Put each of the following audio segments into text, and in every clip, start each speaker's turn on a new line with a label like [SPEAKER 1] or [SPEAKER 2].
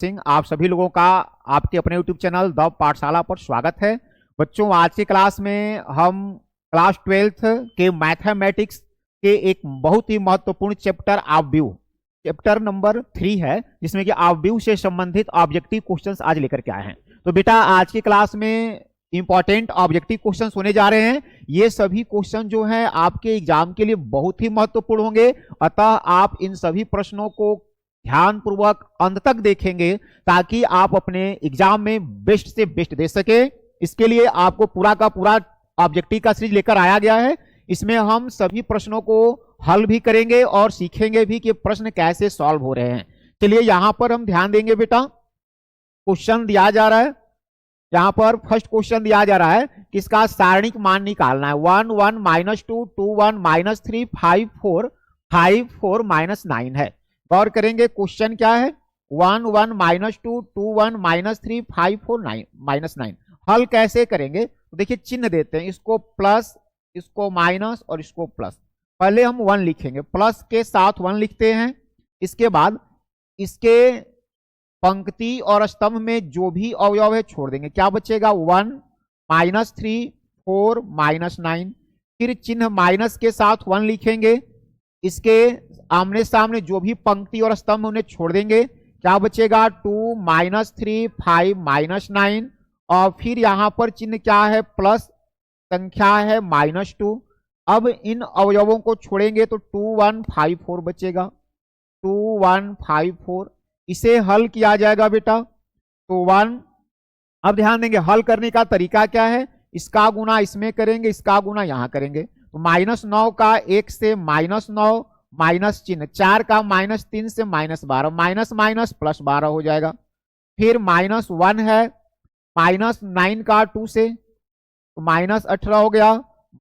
[SPEAKER 1] सिंह आप सभी लोगों का आपके अपने YouTube चैनल द पाठशाला पर स्वागत है। बच्चों, आज की क्लास में हम क्लास 12th के मैथमेटिक्स के एक बहुत ही महत्वपूर्ण चैप्टर ऑब्जेक्टिव चैप्टर नंबर 3 है, जिसमें कि ऑब्जेक्टिव से संबंधित ऑब्जेक्टिव क्वेश्चंस आज लेकर के आए हैं। तो बेटा, आज की क्लास में इंपॉर्टेंट ऑब्जेक्टिव क्वेश्चंस होने जा रहे हैं। ये सभी क्वेश्चन जो हैं आपके एग्जाम के लिए बहुत ही महत्वपूर्ण होंगे, अतः आप इन सभी प्रश्नों को ध्यान पूर्वक अंत तक देखेंगे ताकि आप अपने एग्जाम में बेस्ट से बेस्ट दे सके। इसके लिए आपको पूरा का पूरा ऑब्जेक्टिव का सीरीज लेकर आया गया है। इसमें हम सभी प्रश्नों को हल भी करेंगे और सीखेंगे भी कि प्रश्न कैसे सॉल्व हो रहे हैं। चलिए यहां पर हम ध्यान देंगे। बेटा, क्वेश्चन दिया जा रहा है, यहां पर फर्स्ट क्वेश्चन दिया जा रहा है कि इसका सारणिक मान निकालना है। 1 1 -2 2 1 -3 5 4 5 4 -9 है। गौर करेंगे क्वेश्चन क्या है। 1 1 -2 2 1 -3 5 4 -9। हल कैसे करेंगे तो देखिए, चिन्ह देते हैं, इसको प्लस, इसको माइनस और इसको प्लस। पहले हम 1 लिखेंगे, प्लस के साथ 1 लिखते हैं। इसके बाद इसके पंक्ति और स्तंभ में जो भी अवयव है छोड़ देंगे। क्या बचेगा? 1 -3 4 -9। फिर चिन्ह माइनस के साथ 1 लिखेंगे, इसके आमने सामने जो भी पंक्ति और स्तंभ उन्हें छोड़ देंगे। क्या बचेगा? 2 -3 5 -9। और फिर यहां पर चिन्ह क्या है? प्लस, संख्या है -2। अब इन अवयवों को छोड़ेंगे तो 2 1 5 4 बचेगा। 2 1 5 4 इसे हल किया जाएगा बेटा। तो 1, अब ध्यान देंगे हल करने का तरीका क्या है। इसका गुना इसमें करेंगे, इसका गुना यहां करेंगे। तो -9 का 1 से -9 माइनस चिन्ह, 4 का -3 से -12, माइनस माइनस प्लस 12 हो जाएगा। फिर -1 है, -9 का 2 से तो -18 हो गया।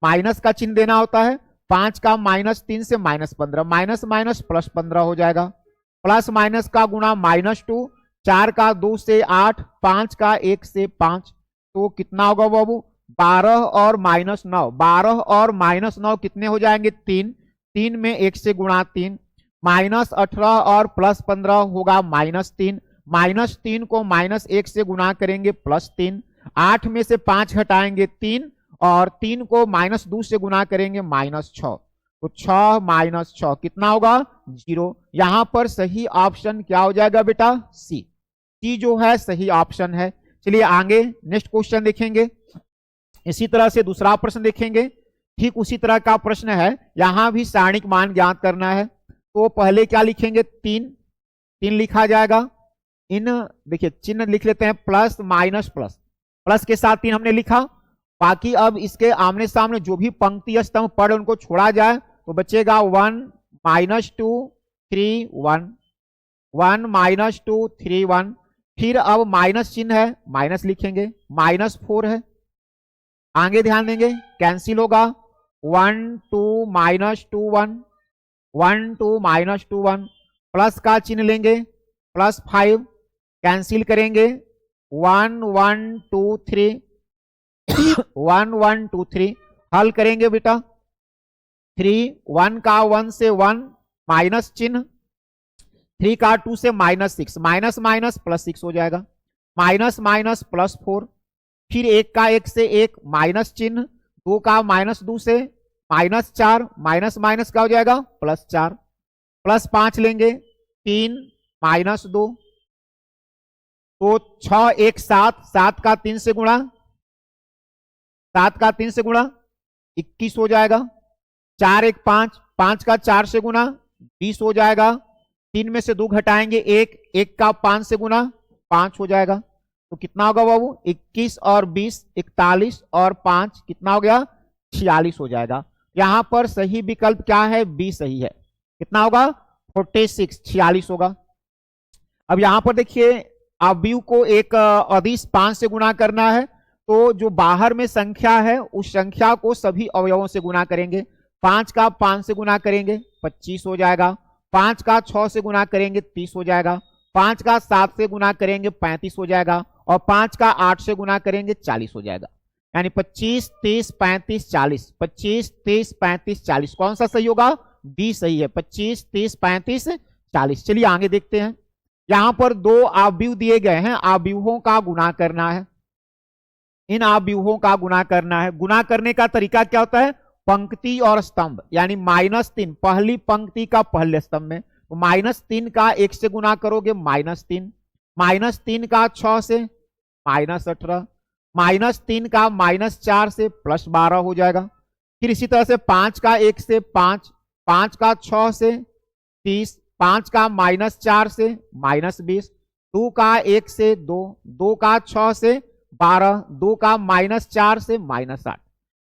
[SPEAKER 1] माइनस का चिन्ह देना होता है। 5 का -3 से -15, माइनस माइनस प्लस 15 हो जाएगा। प्लस माइनस का गुना -2, 4 का 2 से 8, 5 का 1 से 5, तो कितना होगा बाबू? 12 और -9, 12 और -9 कितने हो जाएंगे? 3। 3 में 1 से गुणा 3, -18 और +15 होगा -3। -3 को -1 से गुणा करेंगे +3। 8 में से 5 हटाएंगे 3, और 3 को -2 से गुणा करेंगे -6। तो 6 -6 कितना होगा? 0। यहां पर सही ऑप्शन क्या हो जाएगा बेटा? सी। सी जो है सही ऑप्शन है। चलिए आगे नेक्स्ट क्वेश्चन देखेंगे। इसी तरह से दूसरा प्रश्न देखेंगे। ठीक उसी तरह का प्रश्न है, यहां भी सारणिक मान ज्ञात करना है। तो पहले क्या लिखेंगे? 3 लिखा जाएगा। इन देखिए चिन्ह लिख लेते हैं, प्लस माइनस प्लस, प्लस के साथ 3 हमने लिखा। बाकी अब इसके आमने सामने जो भी पंक्ति स्तंभ पढ़ उनको छोड़ा जाए तो बचेगा 1 -2 3 1, 1 -2 3 1। फिर अब माइनस चिन्ह है, माइनस लिखेंगे, -4 है। आगे ध्यान देंगे, कैंसिल होगा। 1 2 -2 1, 1 2 -2 1। प्लस का चिन्ह लेंगे, +5, कैंसिल करेंगे। 1 1 2 3 1 1 2 3 हल करेंगे बेटा। 3 1 का 1 से 1, माइनस चिन्ह। 3 का 2 से -6, माइनस माइनस +6 हो जाएगा। Minus minus +4। फिर 1 का 1 से 1, माइनस चिन्ह। 2 का -2 से -4, माइनस माइनस का हो जाएगा +4। +5 लेंगे, 3 -2, तो 6 1 7, 7 का 3 से गुणा, 7 का 3 से गुणा 21 हो जाएगा। 4 1 5, 5 का 4 से गुणा 20 हो जाएगा। 3 में से 2 घटाएंगे 1, 1 का 5 से गुणा 5 हो जाएगा। तो कितना होगा बाबू? 21 और 20 41, और 5 कितना हो गया? 46 हो जाएगा। यहां पर सही विकल्प क्या है? बी सही है। कितना होगा? 46, 46 होगा। अब यहां पर देखिए, अवयव को एक अदिश 5 से गुणा करना है, तो जो बाहर में संख्या है उस संख्या को सभी अवयवों से गुणा करेंगे। 5 का 5 से गुणा करेंगे 25 हो जाएगा। 5 का 6 से गुणा करेंगे 30 हो जाएगा। 5 का 7 से गुणा करेंगे 35 हो जाएगा। और 5 का 8 से गुणा करेंगे 40 हो जाएगा। यानी 25 30 35 40, 25 30 35 40 कौन सा सही होगा? बी सही है। 25 30 35 40। चलिए आगे देखते हैं। यहां पर दो आव्यूह दिए गए हैं, आव्यूहों का गुणा करना है, इन आव्यूहों का गुणा करना है। गुणा करने का तरीका क्या होता है, पंक्ति और स्तंभ, यानी -3 पहली पंक्ति का पहले स्तंभ में, तो -3 का 1 से गुणा करोगे -3, -3 का 6 से -18, -3 का -4 से +12 हो जाएगा। फिर इसी तरह से 5 का 1 से 5, 5 का 6 से 30, 5 का -4 से -20, 2 का 1 से 2, 2 का 6 से 12, 2 का -4 से -8।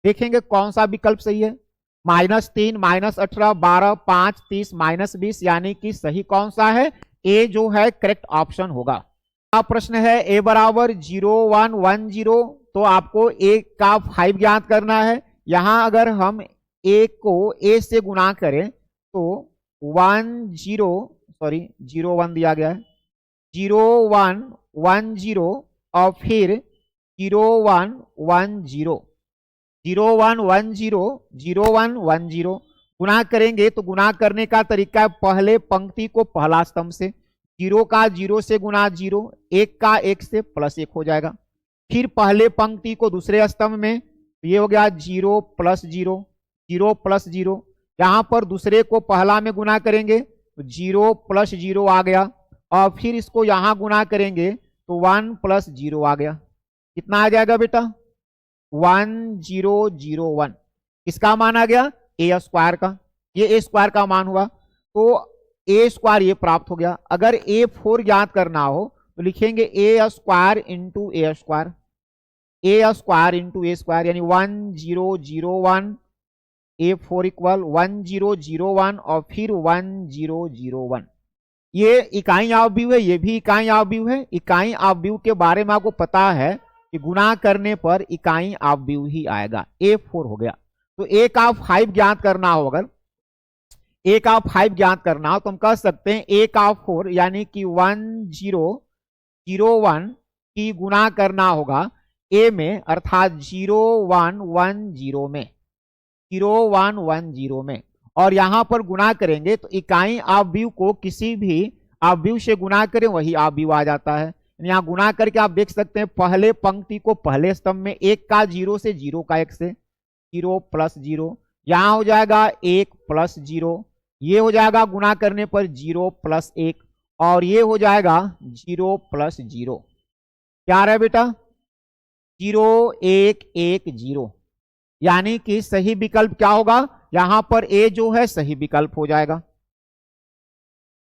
[SPEAKER 1] देखेंगे कौन सा विकल्प सही है, -3, -18, 12, 5, 30, -20, यानी कि सही कौन सा है, ए जो है करेक्ट ऑप्शन होगा। अब प्रश्न है ए बराबर 0, 1, 1, 0, तो आपको ए का 5 ज्ञात करना है। यहां अगर हम ए को ए से गुणा करें तो 1, 0, सॉरी 0, 1 दिया गया है, 0, 1, 1, 0 और फिर 0, 1, 1, 0, 0, 1, 1, 0, 0, 1, 1, 0 गुणा करेंगे तो गुणा करने का तरीका है पहले पंक्ति को पहला स्तंभ से, 0 का 0 से गुणा 0, 1 का 1 से +1 हो जाएगा। फिर पहले पंक्ति को दूसरे स्तंभ में, ये हो गया 0 + 0, 0 + 0, यहां पर दूसरे को पहला में गुणा करेंगे तो 0 + 0 आ गया, और फिर इसको यहां गुणा करेंगे तो 1 + 0 आ गया। कितना आ जाएगा बेटा, 1, 0, 0, 1, किसका मान आ गया, ए स्क्वायर का, ये ए स्क्वायर का मान हुआ, तो ए स्क्वायर ये प्राप्त हो गया। अगर A4 ज्ञात करना हो तो लिखेंगे A square into A square, A square into A square, यानी 1, 0, 0, 1, A4 इक्वल 1, 0, 0, 1 और फिर 1, 0, 0, 1। ये इकाई आव्यूह है, ये भी इकाई आव्यूह है। इकाई आव्यूह के बारे में आपको पता है कि गुणा करने पर इकाई आव्यूह ही आएगा, A4 हो गया। तो ए का 5 ज्ञात करना हो, अगर ए का 5 ज्ञात करना हो तो हम कह सकते हैं ए का 4 यानी कि 1, 0, 0, 1 की गुणा करना होगा ए में, अर्थात 0, 1, 1, 0 में, 0, 1, 1, 0 में, और यहां पर गुणा करेंगे तो इकाई आव्यूह को किसी भी आव्यूह से गुणा करें वही आव्यूह आ जाता है। यहां गुणा करके आप देख सकते हैं पहले पंक्ति को पहले स्तंभ में, 1 का 0 से, 0 का 1 से, 0 + 0, यहां हो जाएगा 1 + 0, ये हो जाएगा गुणा करने पर 0 + 1, और ये हो जाएगा 0 + 0, क्या रहा बेटा, 0, 1, 1, 0, यानी कि सही विकल्प क्या होगा, यहां पर ए जो है सही विकल्प हो जाएगा।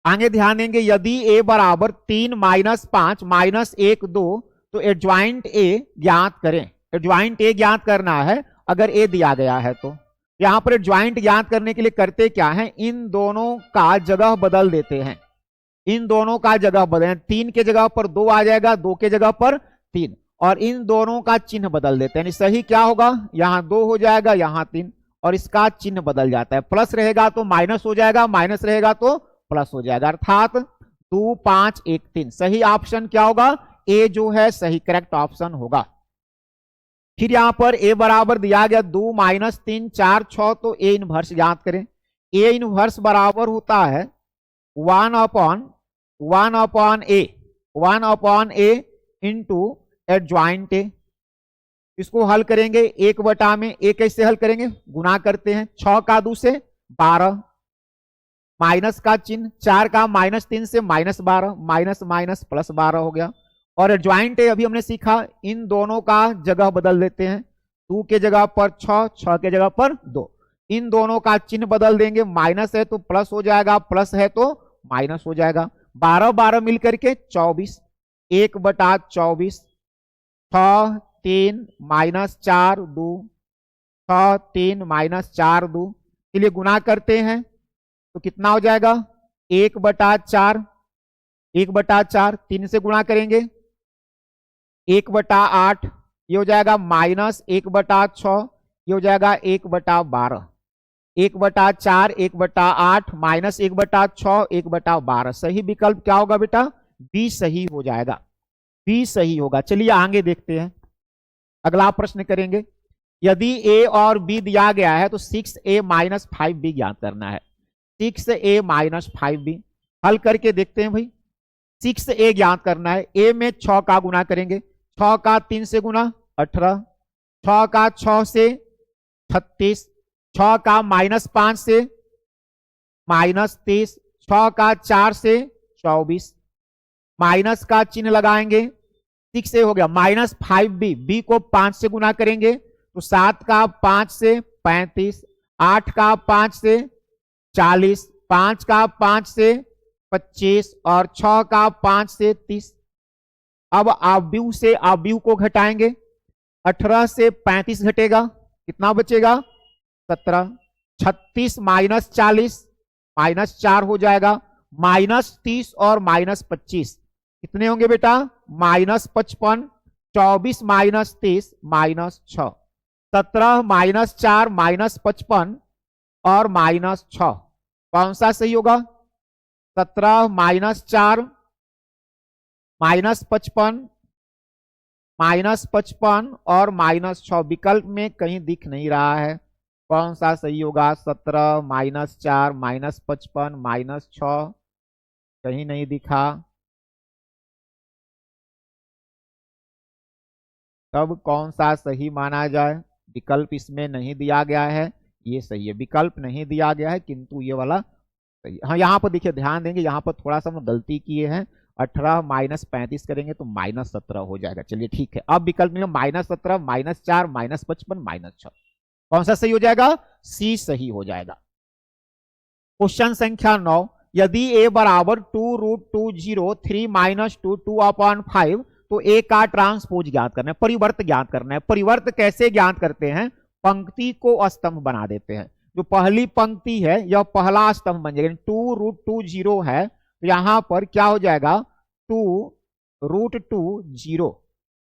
[SPEAKER 1] आगे ध्यान देंगे, यदि ए बराबर 3, -5, -1, 2, तो एडज्वाइंट ए ज्ञात करें। एडज्वाइंट ए ज्ञात करना है अगर ए दिया गया है तो। यहां पर एडज्वाइंट ज्ञात करने के लिए करते क्या है, इन दोनों का जगह बदल देते हैं, इन दोनों का जगह बदल, 3 के जगह पर 2 आ जाएगा, 2 के जगह पर 3, और इन दोनों का चिन्ह बदल देते हैं। सही क्या होगा, यहां 2 हो जाएगा, यहां 3, और इसका चिन्ह बदल जाता है, प्लस रहेगा तो माइनस हो जाएगा, माइनस रहेगा तो प्लस हो जाएगा, अर्थात 2, 5, 1, 3। सही ऑप्शन क्या होगा, ए जो है सही करेक्ट ऑप्शन होगा। फिर यहां पर ए बराबर दिया गया 2, -3, 4, 6, तो ए इनवर्स ज्ञात करें। ए इनवर्स बराबर होता है 1/1 ए इंटू एडज्वाइंट ए। इसको हल करेंगे 1 में, ए कैसे हल करेंगे, गुणा करते हैं, 6 का 2 से 12, माइनस का चिन्ह, 4 का -3 से -12, माइनस माइनस +12 हो गया, और एडज्वाइंट ए अभी हमने सीखा, इन दोनों का जगह बदल देते हैं, 2 के जगह पर 6, 6 के जगह पर 2, इन दोनों का चिन्ह बदल देंगे, माइनस है तो प्लस हो जाएगा, प्लस है तो माइनस हो जाएगा, 12, 12 मिलकर के 24, 1/24, 6, 3, -4, 2, 6, 3, -4, 2, चलिए गुणा करते हैं तो कितना हो जाएगा, 1/4, 1/4, 3 से गुणा करेंगे 1/8, ये हो जाएगा -1/6, ये हो जाएगा 1/12, 1/4, 1/8, -1/6, 1/12। सही विकल्प क्या होगा बेटा, बी सही हो जाएगा, बी सही होगा। चलिए आगे देखते हैं, अगला प्रश्न करेंगे, यदि ए और बी दिया गया है तो 6a - 5b ज्ञात करना है। 6a - 5b हल करके देखते हैं भाई। 6a ज्ञात करना है। a में 6 का गुना करेंगे, 6 का 3 से गुना 18, 6 का 6 से 36, 6 का -5 से -30, 6 का 4 से 24, माइनस का चिन्ह लगाएंगे, 6 हो गया। -5b, b को 5 से गुना करेंगे तो 7 का 5 से 35, 8 का 5 से 40, 5 का 5 से 25 और 6 का 5 से 30। अब अवयव से अवयव को घटाएंगे, 18 से 35 घटेगा, कितना बचेगा 17, 36 माइनस 40 -4 हो जाएगा, -30 और -25 कितने होंगे बेटा -55, 24 -30 -6, 17 -4 -55 और -6 कौन सा सही होगा? 17 -4 -55 -55 और -6 विकल्प में कहीं दिख नहीं रहा है, कौन सा सही होगा? 17 -4 -55 -6 कहीं नहीं दिखा, तब कौन सा सही माना जाए? विकल्प इसमें नहीं दिया गया है, ये सही है। विकल्प नहीं दिया गया है किंतु ये वाला सही है। हाँ यहाँ पर देखिए ध्यान देंगे, यहाँ पर थोड़ा सा हम गलती किए हैं, 18 -35 करेंगे तो -17 हो जाएगा। चलिए ठीक है, अब विकल्प मिला -17 -4 -55 -6 कौन सा सही हो जाएगा? सी सही हो जाएगा। क्वेश्चन संख्या 9, यदि a बराबर 2√2 3 -2 2/5 तो a का ट्रांसपोज ज्ञात करना है, परिवर्त ज्ञात करना है। परिवर्त कैसे ज्ञात करते हैं? पंक्ति को स्तंभ बना देते हैं। जो पहली पंक्ति है यह पहला स्तंभ बन जाएगा, 2√2 है तो यहां पर क्या हो जाएगा 2√2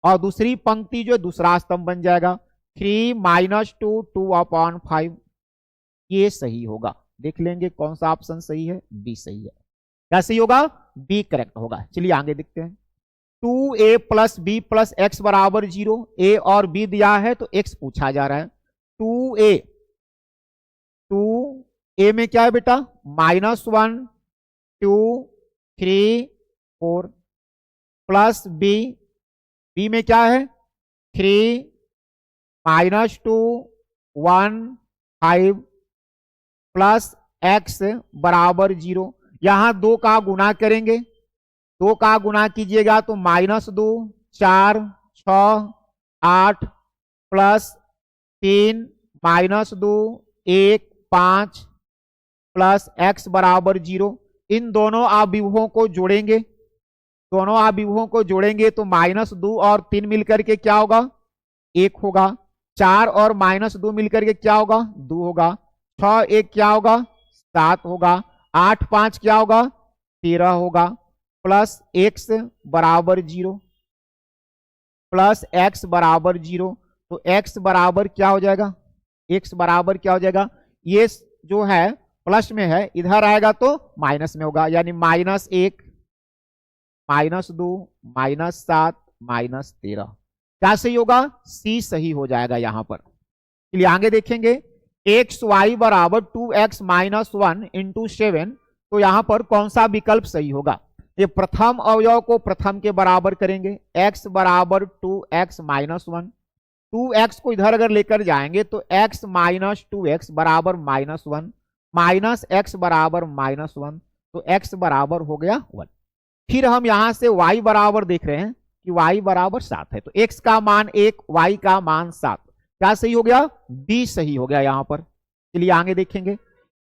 [SPEAKER 1] और दूसरी पंक्ति जो दूसरा स्तंभ बन जाएगा 3 -2 2/5, ये सही होगा। देख लेंगे कौन सा ऑप्शन सही है, बी सही है। क्या सही होगा? बी करेक्ट होगा। चलिए आगे देखते हैं। 2a + b + x = 0, a और b दिया है तो x पूछा जा रहा है। 2a में क्या है बेटा? -1 2 3 4 प्लस b में क्या है? 3 -2 1 5 प्लस x = 0। यहां 2 का गुणा करेंगे, 2 का गुणा कीजिएगा तो -2 4 6 8 प्लस 3 -2 1 5 प्लस x = 0। इन दोनों अवयवों को जोड़ेंगे, दोनों अवयवों को जोड़ेंगे तो -2 और 3 मिलकर के क्या होगा? 1 होगा। 4 और -2 मिलकर के क्या होगा? 2 होगा। 6 1 क्या होगा? 7 होगा। 8 5 क्या होगा? 13 होगा। प्लस x = 0 प्लस x = 0 तो x बराबर क्या हो जाएगा? x बराबर क्या हो जाएगा? ये जो है प्लस में है, इधर आएगा तो माइनस में होगा, यानी -1 -2 -7 -13 क्या सही होगा? सी सही हो जाएगा यहां पर। चलिए आगे देखेंगे। xy = 2x - 1 × 7 तो यहां पर कौन सा विकल्प सही होगा? ये प्रथम अवयव को प्रथम के बराबर करेंगे, x = 2x - 1, 2x को इधर अगर लेकर जाएंगे तो x - 2x = -1 माइनस x = -1 तो x बराबर हो गया 1। फिर हम यहां से y बराबर देख रहे हैं कि y बराबर 7 है तो x का मान 1 y का मान 7, क्या सही हो गया? b सही हो गया यहां पर। चलिए आगे देखेंगे।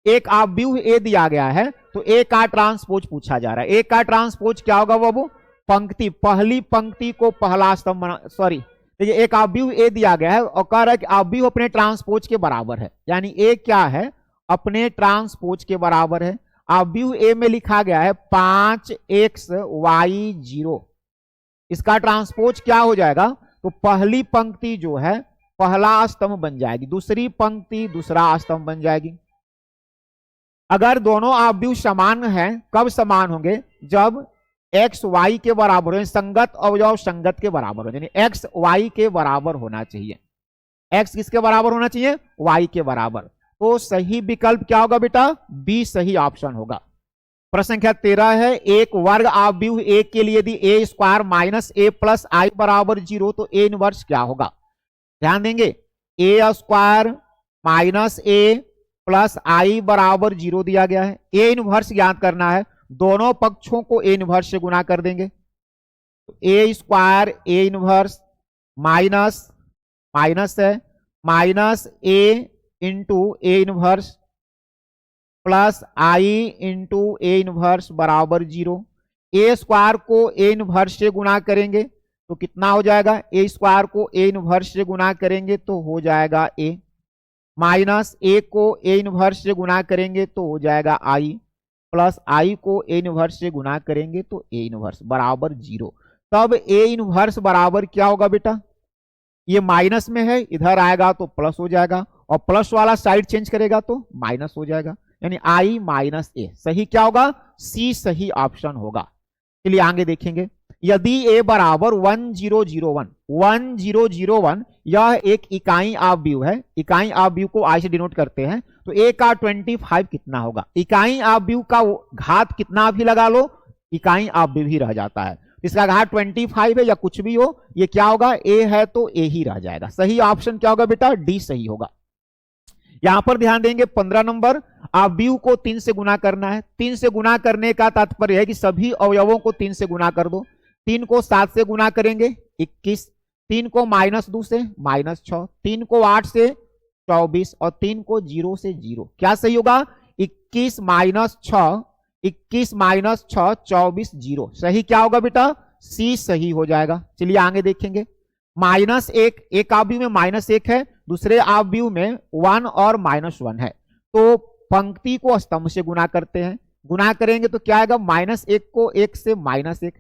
[SPEAKER 1] एक अवयव a दिया गया है तो a का ट्रांसपोज पूछा जा रहा है। a का ट्रांसपोज क्या होगा बाबू? पंक्ति, पहली पंक्ति को पहला स्तंभ बना, सॉरी देखिए एक अवयव a दिया गया है और कह रहा है कि अवयव अपने ट्रांसपोज के बराबर है, यानी a क्या है? अपने ट्रांसपोज के बराबर है। अवयव a में लिखा गया है 5x y 0, इसका ट्रांसपोज क्या हो जाएगा? तो पहली पंक्ति जो है पहला स्तंभ बन जाएगी, दूसरी पंक्ति दूसरा स्तंभ बन जाएगी। अगर दोनों अवयव समान हैं, कब समान होंगे? जब x y के बराबर हो, संगत अवयव संगत के बराबर हो, यानी x y के बराबर होना चाहिए। x किसके बराबर होना चाहिए? y के बराबर। तो सही विकल्प क्या होगा बेटा? बी सही ऑप्शन होगा। प्रश्न संख्या 13 है, एक वर्ग आव्यूह ए के लिए यदि ए स्क्वायर माइनस ए प्लस आई बराबर 0 तो ए इनवर्स क्या होगा। ध्यान देंगे, A square minus A plus आई बराबर 0 दिया गया है। ए इनवर्स ज्ञात करना है, दोनों पक्षों को ए इनवर्स से गुना कर देंगे। A square A inverse minus minus है minus A into A inverse plus I into A inverse बराबर 0। ए स्क्वायर को ए इनवर्स से गुना करेंगे तो कितना हो जाएगा, ए स्क्वायर को ए इनवर्स से गुना करेंगे तो हो जाएगा ए, माइनस ए को ए इनवर्स से गुना करेंगे तो हो जाएगा आई, प्लस आई को ए इनवर्स से गुना करेंगे तो ए इनवर्स बराबर 0। तब ए इनवर्स बराबर क्या होगा बेटा, ये माइनस में है, इधर आएगा तो प्लस हो जाएगा और प्लस वाला साइड चेंज करेगा तो माइनस हो जाएगा, यानी आई माइनस ए। सही क्या होगा, सी सही ऑप्शन होगा। चलिए आगे देखेंगे, यदि ए बराबर 1001 1001 यह एक इकाई आव्यूह है, इकाई आव्यूह को आई से डिनोट करते हैं, तो ए का 25 कितना होगा। इकाई आव्यूह का घात कितना भी लगा लो, इकाई आव्यूह ही रह जाता है। इसका घात 25 है या कुछ भी हो, ये क्या होगा, ए है तो ए ही रह जाएगा। सही ऑप्शन क्या होगा बेटा, डी सही होगा। यहां पर ध्यान देंगे 15 नंबर, आव्यूह को 3 से गुना करना है। 3 से गुना करने का तात्पर्य है कि सभी अवयवों को 3 से गुना कर दो। 3 को 7 से गुना करेंगे 21, 3 को -2 से -6, 3 को 8 से 24 और 3 को 0 से 0। क्या सही होगा, 21 -6 21 -6 24 0। सही क्या होगा बेटा, सी सही हो जाएगा। चलिए आगे देखेंगे, -1 एक आव्यूह में -1 है, दूसरे आव्यूह में 1 और -1 है, तो पंक्ति को स्तंभ से गुना करते हैं। गुना करेंगे तो क्या आएगा, -1 को 1 से -1,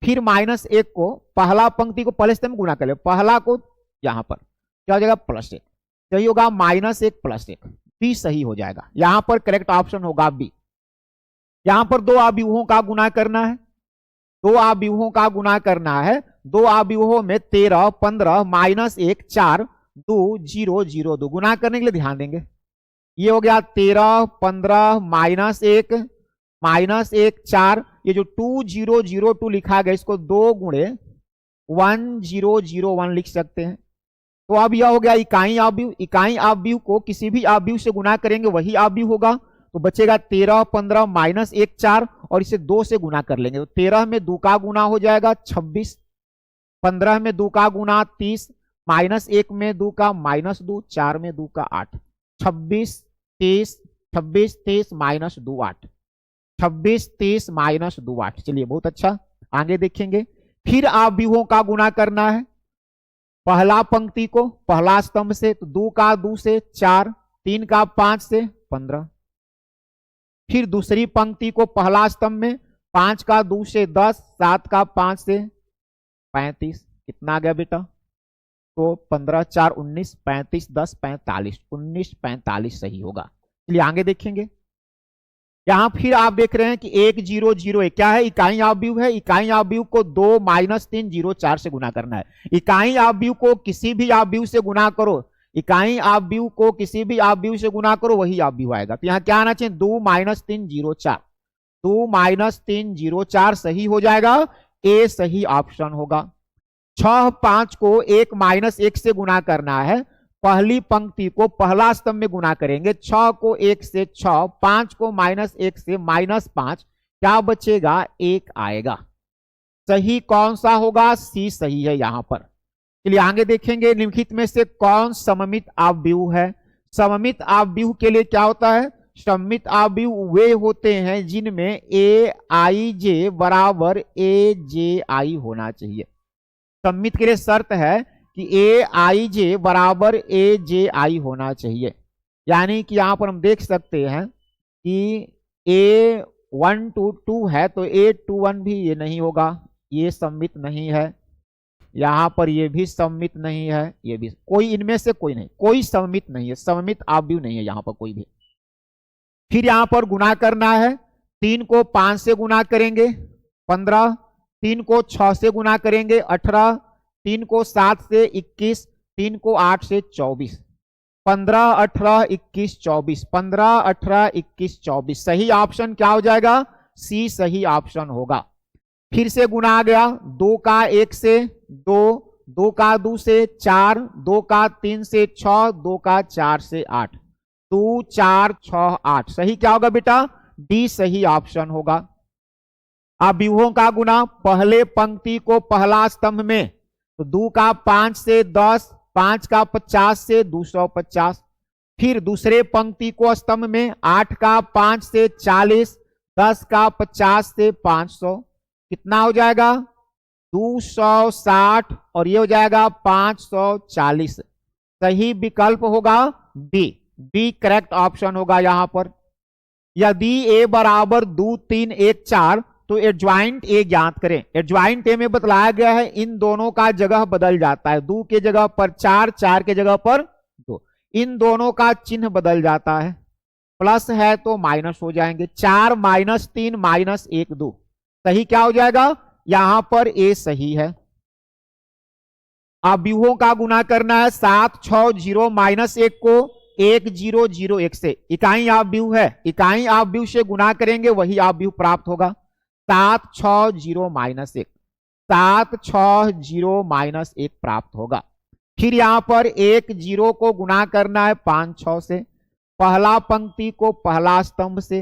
[SPEAKER 1] फिर -1 को पहला पंक्ति को पहले स्तंभ गुना कर ले, पहला को यहां पर क्या हो जाएगा +1। सही होगा -1 +1, बी सही हो जाएगा। यहां पर करेक्ट ऑप्शन होगा बी। यहां पर दो आव्यूहों का गुना करना है, दो आव्यूहों का गुना करना है। दो आव्यूहों में 13 15 -1 4 2 0 0 2 गुना करने के लिए ध्यान देंगे, ये हो गया 13 15 -1 4, ये जो 2002 लिखा गया इसको 2 गुणे 1001 लिख सकते हैं। तो अब यह हो गया इकाई आव्यूह। इकाई आव्यूह को किसी भी आव्यूह से गुना करेंगे वही आव्यूह होगा, तो बचेगा 13 15 -1 4 और इसे 2 से गुना कर लेंगे, तो 13 में 2 का गुना हो जाएगा 26, 15 में 2 का गुना 30, -1 में 2 का -2, 4 में 2 का 8, 26 30 26 30 -2 8, 26 30 -2 8। चलिए बहुत अच्छा, आगे देखेंगे। फिर आव्यूहों का गुना करना है, पहला पंक्ति को पहला स्तंभ से, तो 2 का 2 से 4, 3 का 5 से 15, फिर दूसरी पंक्ति को पहला स्तंभ में 5 का 2 से 10, 7 का 5 से 35, कितना आ गया बेटा, तो 15 4 19 35 10 45 19 45 सही होगा। चलिए आगे देखेंगे, यहां फिर आप देख रहे हैं कि 1 0 0 1 क्या है, इकाई आव्यूह है। इकाई आव्यूह को 2 -3 0 4 से गुना करना है। इकाई आव्यूह को किसी भी आव्यूह से गुना करो, इकाई आव्यूह को किसी भी आव्यूह से गुना करो वही आव्यूह आएगा। तो यहां क्या आना चाहिए, 2 -3 0 4, 2 -3 0 4 सही हो जाएगा, ए सही ऑप्शन होगा। 6 5 को 1 -1 से गुना करना है, पहली पंक्ति को पहला स्तंभ में गुना करेंगे, 6 को 1 से 6, 5 को -1 से -5, क्या बचेगा 1 आएगा। सही कौन सा होगा, सी सही है यहां पर। चलिए आगे देखेंगे, निम्नलिखित में से कौन सममित आव्यूह है। सममित आव्यूह के लिए क्या होता है, सममित आव्यूह वे होते हैं जिनमें ए आई जे बराबर ए जे आई होना चाहिए। सममित के लिए शर्त है कि ए आई जे बराबर ए जे आई होना चाहिए, यानी कि यहां पर हम देख सकते हैं कि ए 1 to 2 है तो ए 2 1 भी ये नहीं होगा, ये सममित नहीं है। यहां पर ये भी सममित नहीं है, ये भी, कोई इनमें से कोई नहीं, कोई सममित नहीं है, सममित आव्यूह नहीं है यहां पर कोई भी। फिर यहां पर गुना करना है, 3 को 5 से गुना करेंगे 15, 3 को 6 से गुना करेंगे 18, 3 को 7 से 21, 3 को 8 से 24। 15, 18, 21, 24, 15, 18, 21, 24 सही ऑप्शन क्या हो जाएगा? सी सही ऑप्शन होगा। फिर से गुना आ गया, 2 का 1 से 2, 2 का 2 से 4, 2 का 3 से 6, 2 का 4 से 8, 2, 4, 6, 8 सही क्या होगा बेटा? डी सही ऑप्शन होगा। अव्यूहों का गुना, पहले पंक्ति को पहला स्तंभ में तो 2 का 5 से 10, 5 का 50 से 250, फिर दूसरे पंक्ति को स्तंभ में 8 का 5 से 40, 10 का 50 से 500 कितना हो जाएगा? 260 और ये हो जाएगा 540 सही विकल्प होगा बी। बी करेक्ट ऑप्शन होगा यहां पर। यदि ए बराबर 2, 3, 1, 4 तो एडज्वाइंट ए ज्ञात करें। एडज्वाइंट ए में बतलाया गया है इन दोनों का जगह बदल जाता है, 2 के जगह पर 4, 4 के जगह पर 2, इन दोनों का चिन्ह बदल जाता है, प्लस है तो माइनस हो जाएंगे। 4 माइनस 3 माइनस 1 2 सही क्या हो जाएगा? यहां पर ए सही है। अव्यूहों का गुना करना है, 7, 6, 0 माइनस 1 को 1, 0, 0, 1 से इकाई अव्यूह है, इकाई अव्यूह से गुना करेंगे वही अव्यूह प्राप्त होगा। 7, 6, 0 माइनस 1, 7, 6, 0 माइनस 1 प्राप्त होगा। फिर यहां पर 1, 0 को गुना करना है 5, 6 से, पहला पंक्ति को पहला स्तंभ से,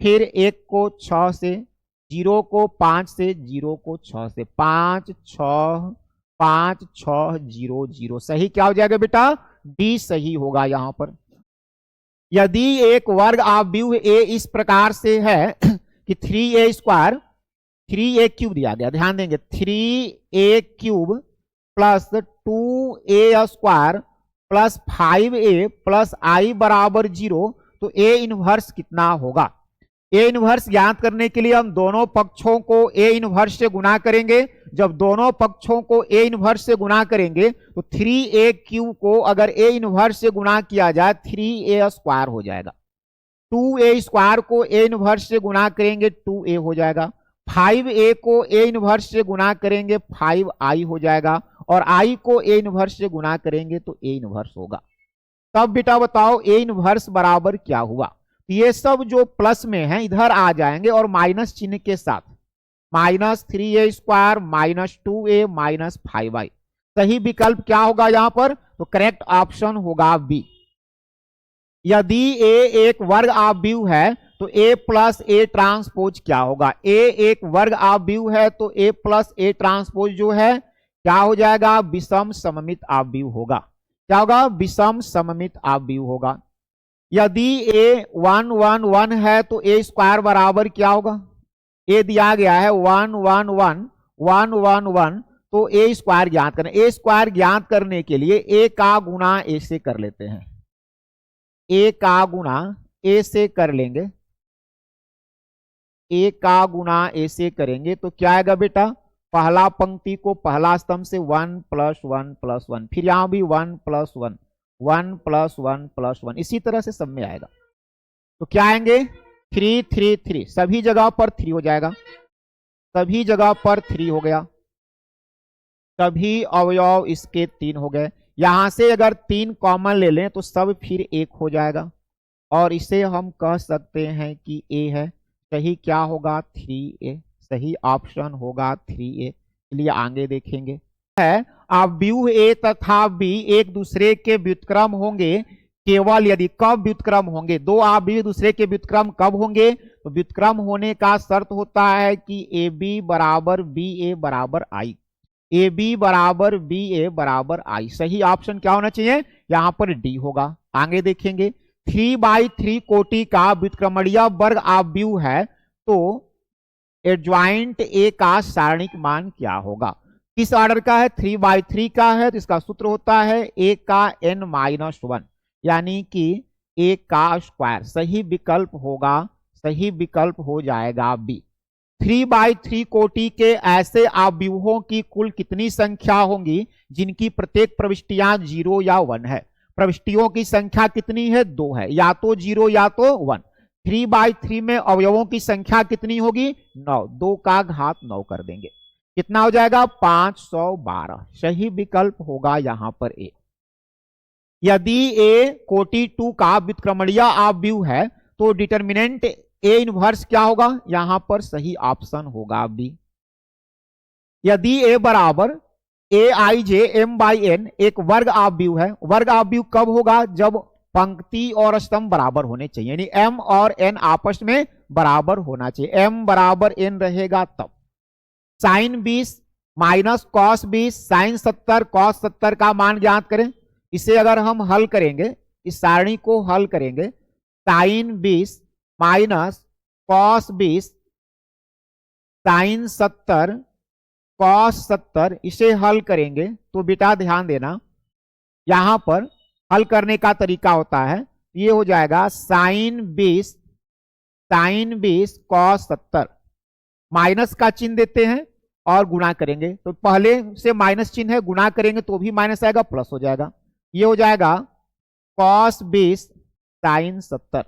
[SPEAKER 1] फिर 1 को 6 से, 0 को 5 से, 0 को 6 से, 5, 6, 5, 6, 0, 0 सही क्या हो जाएगा बेटा? डी सही होगा यहां पर। यदि एक वर्ग अव्यूह ए इस प्रकार से है कि 3a स्क्वायर 3a क्यूब दिया गया, ध्यान देंगे 3a cube plus 2a square plus 5a plus i बराबर 0 तो a इनवर्स कितना होगा? ए इनवर्स ज्ञात करने के लिए हम दोनों पक्षों को ए इनवर्स से गुना करेंगे। जब दोनों पक्षों को ए इनवर्स से गुना करेंगे तो 3a क्यूब को अगर ए इनवर्स से गुना किया जाए 3a स्क्वायर हो जाएगा। 2a स्क्वायर को ए इनवर्स से गुना करेंगे 2a हो जाएगा। 5a को ए इनवर्स से गुना करेंगे 5i हो जाएगा, और i को ए इनवर्स से गुना करेंगे तो ए इनवर्स होगा। तब बेटा बताओ ए इनवर्स बराबर क्या हुआ? ये सब जो प्लस में है इधर आ जाएंगे और माइनस चिन्ह के साथ, minus 3a square minus 2a minus 5i सही विकल्प क्या होगा यहां पर? तो करेक्ट ऑप्शन होगा बी। यदि ए एक वर्ग अव्यूह है तो ए प्लस ए ट्रांसपोज क्या होगा? ए एक वर्ग अव्यूह है तो ए प्लस ए ट्रांसपोज जो है क्या हो जाएगा? विषम सममित अव्यूह होगा। क्या होगा? विषम सममित अव्यूह होगा। यदि ए 1, 1, 1 है तो ए स्क्वायर बराबर क्या होगा? ए दिया गया है 1, 1, 1, 1, 1, 1 तो ए स्क्वायर ज्ञात करना। ए स्क्वायर ज्ञात करने के लिए ए का गुना ए से कर लेते हैं, ए का गुना ए से कर लेंगे, ए का गुना ए से करेंगे तो क्या आएगा बेटा? पहला पंक्ति को पहला स्तंभ से 1 प्लस 1 प्लस 1, फिर यहां भी 1 प्लस 1, 1 प्लस 1 प्लस 1, इसी तरह से सब में आएगा। तो क्या आएंगे? 3, 3, 3 सभी जगह पर 3 हो जाएगा, सभी जगह पर 3 हो गया, सभी अवयव इसके 3 हो गए। यहां से अगर 3 कॉमन ले लें तो सब फिर 1 हो जाएगा, और इसे हम कह सकते हैं कि ए है। सही क्या होगा? 3a सही ऑप्शन होगा 3a। चलिए आगे देखेंगे। है अव्यूह ए तथा बी एक दूसरे के व्युत्क्रम होंगे केवल यदि, कब व्युत्क्रम होंगे? दो अव्यूह दूसरे के व्युत्क्रम कब होंगे? तो व्युत्क्रम होने का शर्त होता है कि ए बी बराबर बी ए बराबर आई, ए बी बराबर बी ए बराबर आई। सही ऑप्शन क्या होना चाहिए? यहां पर डी होगा। आगे देखेंगे 3/3 कोटि का व्युत्क्रमणीय वर्ग अव्यूह है तो एडज्वाइंट ए का सारणिक मान क्या होगा? किस ऑर्डर का है? 3/3 का है तो इसका सूत्र होता है ए का n-1 यानी कि ए का स्क्वायर। सही विकल्प होगा, सही विकल्प हो जाएगा बी। 3/3 कोटि के ऐसे अव्यूहों की कुल कितनी संख्या होंगी जिनकी प्रत्येक प्रविष्टियां 0 या 1 है? प्रविष्टियों की संख्या कितनी है? 2 है, या तो 0 या तो 1। 3/3 में अवयवों की संख्या कितनी होगी? 9, 2 का घात 9 कर देंगे, कितना हो जाएगा? 512। सही विकल्प होगा यहां पर ए। यदि ए कोटि 2 का व्युत्क्रमणीय अवयव है तो डिटर्मिनेंट ए इनवर्स क्या होगा, यहां पर सही ऑप्शन होगा बी। यदि ए बराबर ए आई जे एम बाई एन एक वर्ग अवयव है, वर्ग अवयव कब होगा, जब पंक्ति और स्तंभ बराबर होने चाहिए, यानी एम और एन आपस में बराबर होना चाहिए, एम बराबर एन रहेगा तब। साइन 20 माइनस कॉस 20 साइन 70 कॉस 70 का मान ज्ञात करें। इसे अगर हम हल करेंगे, इस सारणी को हल करेंगे, साइन 20 माइनस कॉस 20 साइन 70 कॉस 70, इसे हल करेंगे तो बेटा ध्यान देना, यहां पर हल करने का तरीका होता है, ये हो जाएगा साइन 20 कॉस 70, माइनस का चिन्ह देते हैं और गुणा करेंगे, तो पहले से माइनस चिन्ह है, गुणा करेंगे तो भी माइनस आएगा, प्लस हो जाएगा, ये हो जाएगा cos 20 sine 70,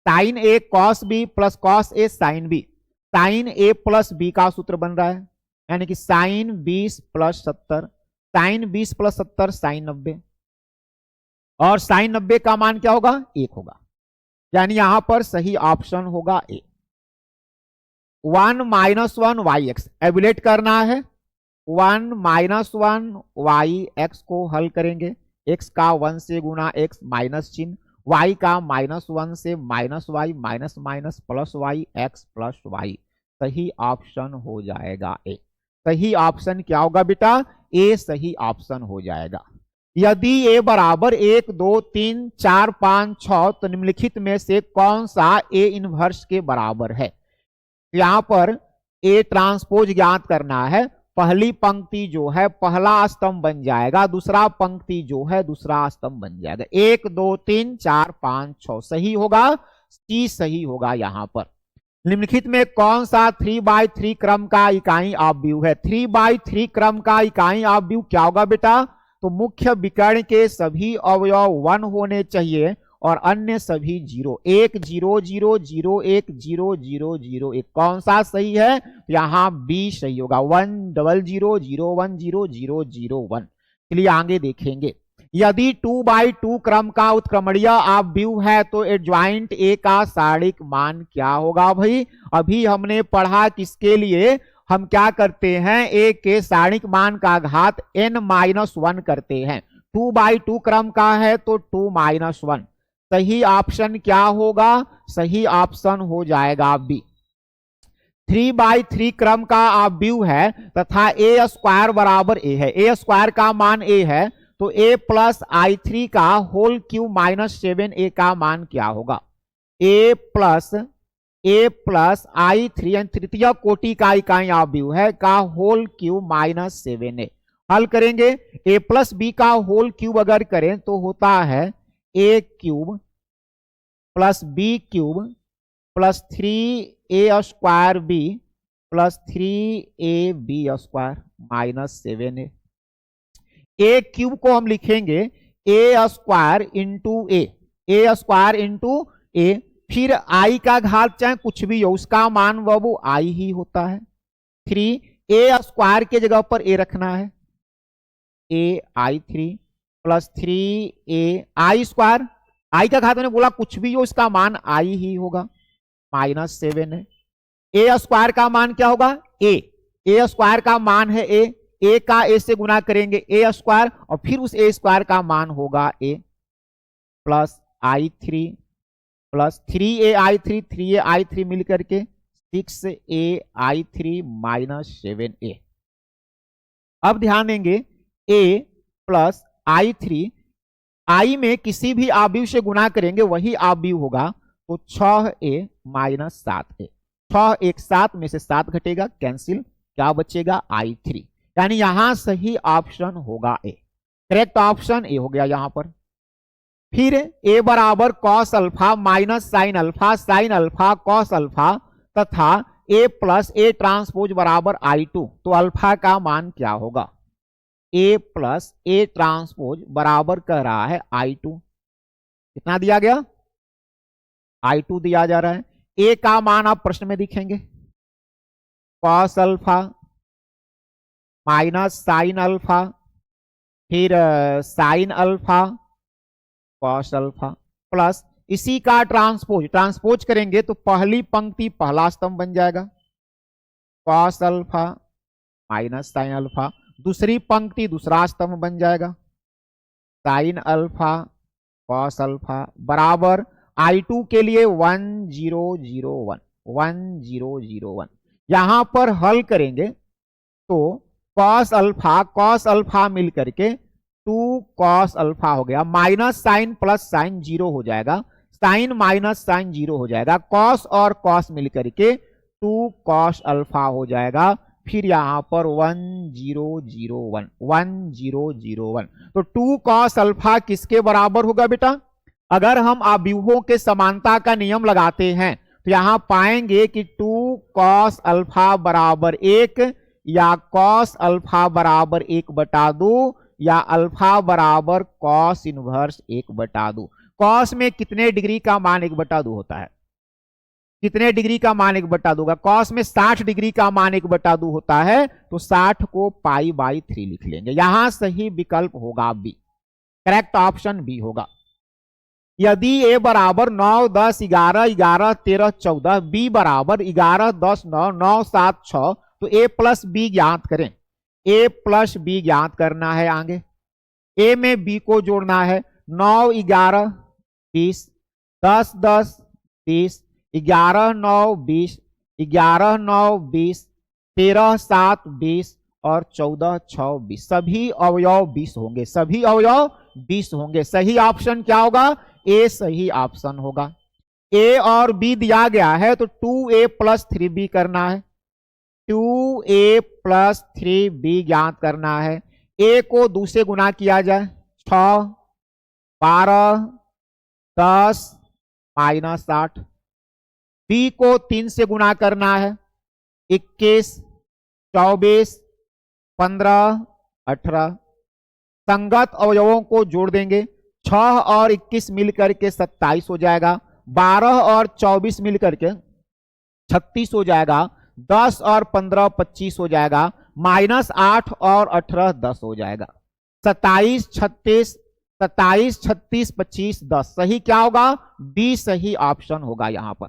[SPEAKER 1] sine A cos B plus cos A sine B, sine A plus B का सूत्र बन रहा है, यानी कि sine 20 plus 70, sine 20 plus 70 sine 90, और साइन 90 का मान क्या होगा, 1 होगा, यानी यहां पर सही ऑप्शन होगा ए। 1 माइनस 1 वाई एक्स एबुलेट करना है, 1 माइनस 1 वाई एक्स को हल करेंगे, एक्स का 1 से गुना एक्स माइनस चिन्ह, वाई का -1 से minus Y minus minus plus Y X plus Y, सही ऑप्शन हो जाएगा ए। सही ऑप्शन क्या होगा बेटा, ए सही ऑप्शन हो जाएगा। यदि ए बराबर 1 2 3 4 5 6 तो निम्नलिखित में से कौन सा ए इनवर्स के बराबर है। यहां पर ए ट्रांसपोज ज्ञात करना है, पहली पंक्ति जो है पहला स्तंभ बन जाएगा, दूसरा पंक्ति जो है दूसरा स्तंभ बन जाएगा, 1 2 3 4 5 6 सही होगा, सी सही होगा। यहां पर निम्नलिखित में कौन सा 3/3 क्रम का इकाई अवयव है। 3/3 क्रम का इकाई अवयव क्या होगा बेटा, तो मुख्य विकर्ण के सभी अवयव 1 होने चाहिए और अन्य सभी 0, 1 0 0 0 1 0 0 0 1, कौन सा सही है, यहां बी सही होगा, 1 0 0 0 1 0 0 0 1। चलिए आगे देखेंगे, यदि 2/2 क्रम का उत्क्रमणीय अवयव है तो एडजॉइंट ए का सारणिक मान क्या होगा। भाई अभी हमने पढ़ा किसके लिए, हम क्या करते हैं, ए के सारणिक मान का घात n-1 करते हैं, 2/2 क्रम का है तो 2-1, सही ऑप्शन क्या होगा, सही ऑप्शन हो जाएगा बी। 3/3 क्रम का अवयव है तथा ए स्क्वायर बराबर ए है, ए स्क्वायर का मान ए है तो a प्लस i3 का होल क्यूब -7a का मान क्या होगा, a प्लस i3 तृतीय कोटि का इकाई अवयव है का होल क्यूब -7a, हल करेंगे, a प्लस बी का होल क्यूब अगर करें तो होता है a cube plus B cube plus 3a square B plus 3ab square -7a, A cube को हम लिखेंगे A square into A square into A, फिर आई का घात चाहे कुछ भी हो उसका मान वो आई ही होता है, 3 ए स्क्वायर के जगह पर ए रखना है, ए आई 3 प्लस 3a आई स्क्वायर, आई का घात मैंने बोला कुछ भी हो इसका मान आई ही होगा, -7 है, ए स्क्वायर का मान क्या होगा, ए स्क्वायर का मान है ए का ए से गुना करेंगे ए स्क्वायर और फिर उस ए स्क्वायर का मान होगा ए प्लस i3 प्लस 3ai3 मिलकर के 6ai3 -7a। अब ध्यान देंगे a प्लस i3 आई में किसी भी अवयव से गुणा करेंगे वही अवयव होगा, तो 6a -7a, 6 एक 7 में से 7 घटेगा कैंसिल, क्या बचेगा i3, यानी यहां सही ऑप्शन होगा ए, करेक्ट ऑप्शन ए हो गया यहां पर। फिर ए बराबर cos alpha minus sine alpha cos alpha तथा ए प्लस ए ट्रांसपोज बराबर i2, तो अल्फा का मान क्या होगा, ए प्लस ए ट्रांसपोज बराबर कह रहा है i2, कितना दिया गया, i2 दिया जा रहा है, ए का मान आप प्रश्न में दिखेंगे, cos alpha minus sine alpha फिर sine alpha cos alpha plus इसी का ट्रांसपोज करेंगे तो पहली पंक्ति पहला स्तंभ बन जाएगा cos alpha minus sine alpha, दूसरी पंक्ति दूसरा स्तंभ बन जाएगा साइन अल्फा कॉस अल्फा बराबर I2 के लिए 1001 1001। यहां पर हल करेंगे तो कॉस अल्फा मिल करके 2 कॉस अल्फा हो गया, माइनस साइन प्लस साइन 0 हो जाएगा, साइन माइनस साइन 0 हो जाएगा, कॉस और कॉस मिल करके 2 कॉस अल्फा हो जाएगा। फिर यहां पर 1001 तो 2 कॉस अल्फा किसके बराबर होगा बेटा? अगर हम अव्यूहों के समानता का नियम लगाते हैं तो यहां पाएंगे कि 2 कॉस अल्फा बराबर 1 या कॉस अल्फा बराबर 1/2 या अल्फा बराबर कॉस इनवर्स 1/2। कॉस में कितने डिग्री का मान 1/2 होता है? कितने डिग्री का मान 1/2 होगा? कॉस में 60 डिग्री का मान 1/2 होता है, तो 60 को π/3 लिख लेंगे। यहां सही विकल्प होगा बी, करेक्ट ऑप्शन बी होगा। यदि a बराबर 9, 10, 11, 11, 13, 14, b बराबर 11, 10, 9, 9, 7, 6 तो a प्लस बी ज्ञात करें। a प्लस बी ज्ञात करना है। आगे a में b को जोड़ना है। 9, 11, 20, 10, 10, 20, 11, 9, 20, 11, 9, 20, 13, 7, 20 और 14, 6, 20। सभी अवयव 20 होंगे, सभी अवयव 20 होंगे। सही ऑप्शन क्या होगा? ए सही ऑप्शन होगा। ए और बी दिया गया है तो 2a प्लस 3b करना है। 2a प्लस 3b ज्ञात करना है। a को 2 से गुना किया जाए 6, 12, 10 माइनस 8। b को 3 से गुना करना है 21, 24, 15, 18। संगत अवयवों को जोड़ देंगे। 6 और 21 मिलकर के 27 हो जाएगा, 12 और 24 मिलकर के 36 हो जाएगा, 10 और 15 25 हो जाएगा, माइनस 8 और 18 10 हो जाएगा। 27, 36, 25, 10 सही क्या होगा? बी सही ऑप्शन होगा। यहां पर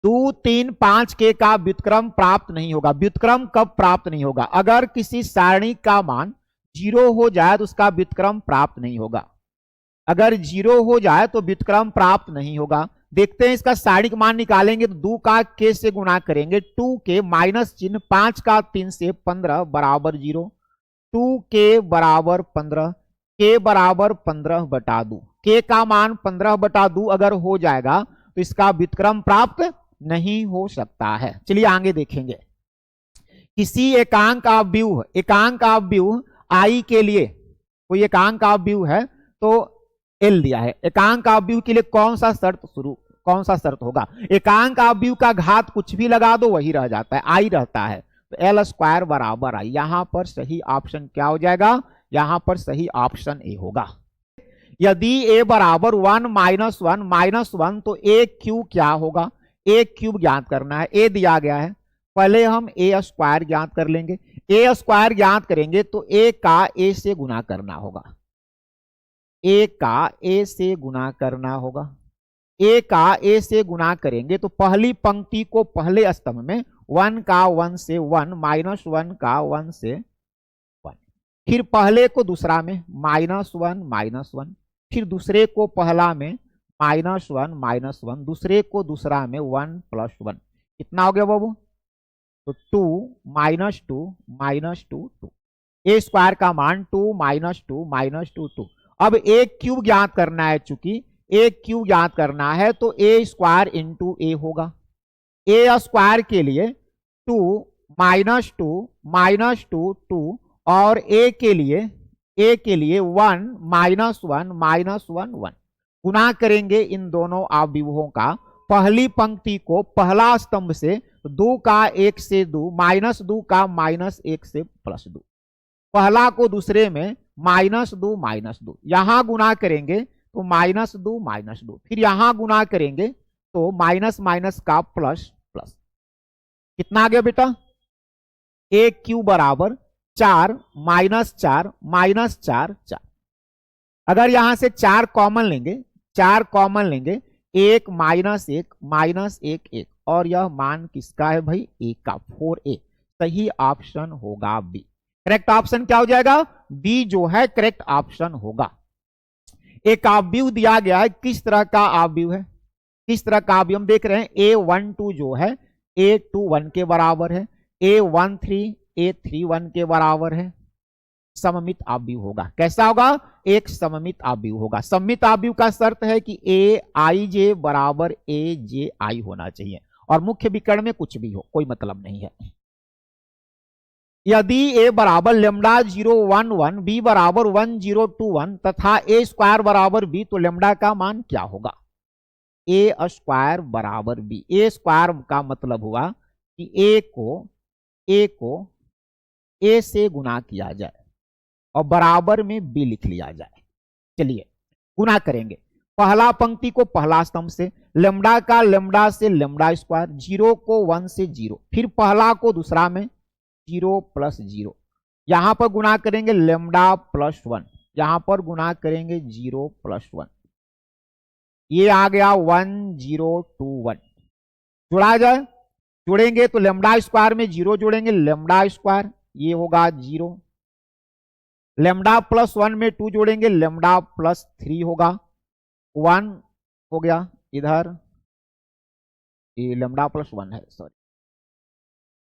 [SPEAKER 1] 2, 3, 5 के का व्युत्क्रम प्राप्त नहीं होगा। व्युत्क्रम कब प्राप्त नहीं होगा? अगर किसी सारणी का मान 0 हो जाए तो उसका व्युत्क्रम प्राप्त नहीं होगा। अगर 0 हो जाए तो व्युत्क्रम प्राप्त नहीं होगा। देखते हैं इसका सारणिक मान निकालेंगे तो 2 का k से गुणा करेंगे 2k माइनस चिन्ह 5 का 3 से 15 बराबर 0। 2k बराबर 15, k बराबर 15/2। k का मान 15/2 अगर हो जाएगा तो इसका व्युत्क्रम प्राप्त नहीं हो सकता है। चलिए आगे देखेंगे। किसी एकांक अव्यूह आई के लिए, कोई एकांक अव्यूह है तो एल दिया है। एकांक अव्यूह के लिए कौन सा शर्त होगा? एकांक अव्यूह का घात कुछ भी लगा दो वही रह जाता है, आई रहता है, तो एल स्क्वायर बराबर आई। यहां पर सही ऑप्शन क्या हो जाएगा? यहां पर सही ऑप्शन ए होगा। यदि a बराबर 1 - 1 तो a क्यूब क्या होगा? a क्यूब ज्ञात करना है। a दिया गया है, पहले हम a स्क्वायर ज्ञात कर लेंगे। a स्क्वायर ज्ञात करेंगे तो a का a से गुना करना होगा। a का a से गुना करना होगा। a का a से गुना करेंगे तो पहली पंक्ति को पहले स्तंभ में 1 का 1 से 1 माइनस 1 का 1 से 1, फिर पहले को दूसरा में -1, फिर दूसरे को पहला में -1, दूसरे को दूसरा में 1 + 1। कितना हो गया बाबू? तो 2 -2 2। a स्क्वायर का मान 2 -2 2। अब a क्यूब ज्ञात करना है। चूंकि a क्यूब ज्ञात करना है तो a स्क्वायर इंटू a होगा। a स्क्वायर के लिए 2 -2 2 और a के लिए 1 -1 1। गुना करेंगे इन दोनों अव्यूहों का। पहली पंक्ति को पहला स्तंभ से 2 का 1 से 2 -2 का -1 से +2, पहला को दूसरे में -2 यहां गुना करेंगे तो -2 फिर यहां गुना करेंगे तो माइनस का प्लस। कितना आ गया बेटा? a क्यूब बराबर 4 -4 -4 4। अगर यहां से 4 कॉमन लेंगे, 4 कॉमन लेंगे, 1 माइनस 1 माइनस 1 1, और यह मान किसका है भाई, ए का, 4a। सही ऑप्शन होगा बी। करेक्ट ऑप्शन क्या हो जाएगा, बी जो है करेक्ट ऑप्शन होगा। एक ऑब्व्यू दिया गया है, किस तरह का ऑब्व्यू है, किस तरह का ऑब्व्यू हम देख रहे हैं, A12 जो है A21 के बराबर है, A13 A31 के बराबर है, सममित ऑब्व्यू होगा। कैसा होगा, एक सममित ऑब्व्यू होगा। सममित ऑब्व्यू का शर्त है कि ए आई जे बराबर ए जे आई होना चाहिए, और मुख्य विकर्ण में कुछ भी हो, कोई मतलब नहीं है। यदि a बराबर लेमडा 011, b बराबर 1021 तथा a स्क्वायर बराबर b, तो लेमडा का मान क्या होगा, a स्क्वायर बराबर b। a स्क्वायर का मतलब हुआ कि a को a से गुना किया जाए और बराबर में b लिख लिया जाए। चलिए गुना करेंगे, पहला पंक्ति को पहला स्तंभ से, लेमडा का लेमडा से लेमडा स्क्वायर, 0 को 1 से 0, फिर पहला को दूसरा में 0 प्लस 0, यहां पर गुना करेंगे लेमडा प्लस 1, यहां पर गुना करेंगे 0 प्लस 1, ये आ गया 1021। जोड़ा जाए, जोड़ेंगे तो लेमडा स्क्वायर में 0 जोड़ेंगे, लेमडा स्क्वायर ये होगा 0, लेमडा प्लस 1 में 2 जोड़ेंगे, लेमडा प्लस 3 होगा, 1 हो गया इधर, ये लेमडा प्लस 1 है, सॉरी,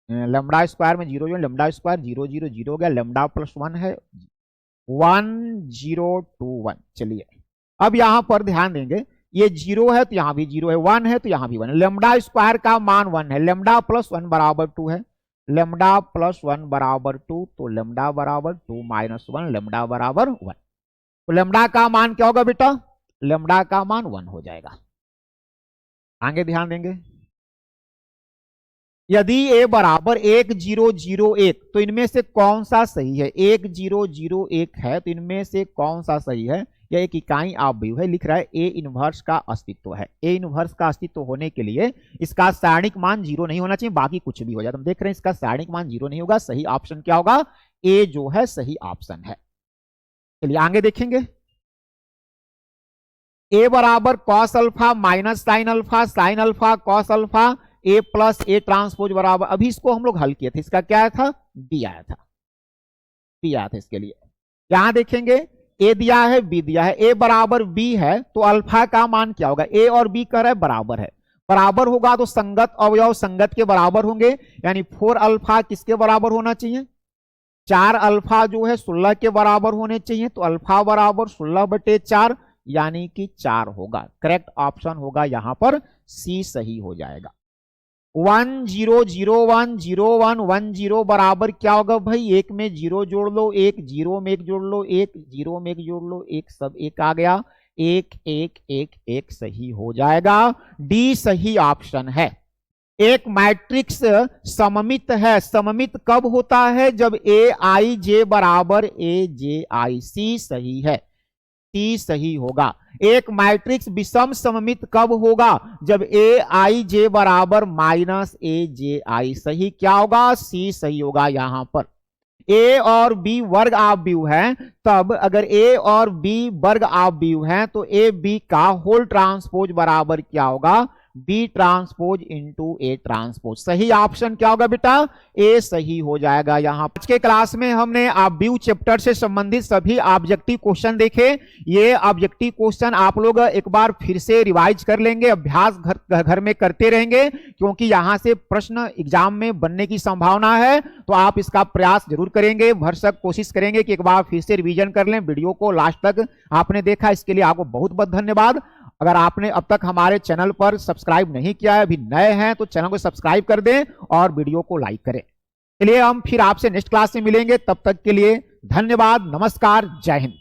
[SPEAKER 1] लेमडा स्क्वायर में 0 जो, लेमडा स्क्वायर 0 0 0 हो गया, लेमडा प्लस 1 है 1021। चलिए अब यहां पर ध्यान देंगे, ये 0 है तो यहां भी 0 है, 1 है तो यहां भी 1 है, लेमडा स्क्वायर का मान 1 है, लेमडा प्लस 1 बराबर 2 है, लेमडा प्लस 1 बराबर 2, तो लेमडा बराबर 2 माइनस 1, लेमडा बराबर 1, तो लेमडा का मान क्या होगा बेटा, लेमडा का मान 1 हो जाएगा। आगे ध्यान देंगे, यदि a बराबर 1001, तो इनमें से कौन सा सही है, 1001 है तो इनमें से कौन सा सही है, यह एक इकाई ऑब्व्यू है, लिख रहा है a इनवर्स का अस्तित्व है। a इनवर्स का अस्तित्व होने के लिए इसका सारणिक मान 0 नहीं होना चाहिए, बाकी कुछ भी हो जाए। हम देख रहे हैं इसका सारणिक मान 0 नहीं होगा, सही ऑप्शन क्या होगा, a जो है सही ऑप्शन है। चलिए आगे देखेंगे, a बराबर cos alpha minus sine alpha, sign alpha cos alpha, a plus A transpose बराबर, अभी इसको हम लोग हल किए थे, इसका क्या आया था, b आया था, b आया था इसके लिए। यहां देखेंगे a दिया है b दिया है, a बराबर b है तो अल्फा का मान क्या होगा, a और b कर है बराबर है, बराबर होगा तो संगत अवयव संगत के बराबर होंगे, यानी 4 अल्फा किसके बराबर होना चाहिए, 4 अल्फा जो है 16 के बराबर होने चाहिए, तो अल्फा बराबर 16/4 यानी कि 4 होगा। करेक्ट ऑप्शन होगा यहां पर सी सही हो जाएगा। 10010110 बराबर क्या होगा भाई, एक में 0 जोड़ लो, एक 0 में 1 जोड़ लो, एक 0 में 1 जोड़ लो, एक सब एक आ गया, 1 1 1 1 सही हो जाएगा, डी सही ऑप्शन है। एक मैट्रिक्स सममित है, सममित कब होता है, जब ए आई जे बराबर ए जे आई, सी सही है, सी सही होगा। एक मैट्रिक्स विषम सममित कब होगा, जब ए आई जे बराबर माइनस ए जे आई, सही क्या होगा, सी सही होगा। यहां पर ए और बी वर्ग ऑब्व्यू है, तब अगर ए और बी वर्ग ऑब्व्यू है तो ए बी का होल ट्रांसपोज बराबर क्या होगा, B transpose into A transpose. सही ऑप्शन क्या होगा बेटा, ए सही हो जाएगा। यहाँ आज के क्लास में हमने ऑब्व्यू चैप्टर से संबंधित सभी ऑब्जेक्टिव क्वेश्चन देखे। ये ऑब्जेक्टिव क्वेश्चन आप लोग एक बार फिर से रिवाइज कर लेंगे, अभ्यास घर में करते रहेंगे, क्योंकि यहाँ से प्रश्न एग्जाम में बनने की संभावना है, तो आप इसका प्रयास जरूर करेंगे, भरसक कोशिश करेंगे कि एक बार फिर से रिवीजन कर लें। वीडियो को लास्ट तक आपने देखा, इसके लिए आपको बहुत बहुत धन्यवाद। अगर आपने अब तक हमारे चैनल पर सब्सक्राइब नहीं किया है, अभी नए हैं, तो चैनल को सब्सक्राइब कर दें और वीडियो को लाइक करें। चलिए हम फिर आपसे नेक्स्ट क्लास में मिलेंगे, तब तक के लिए धन्यवाद, नमस्कार, जय हिंद।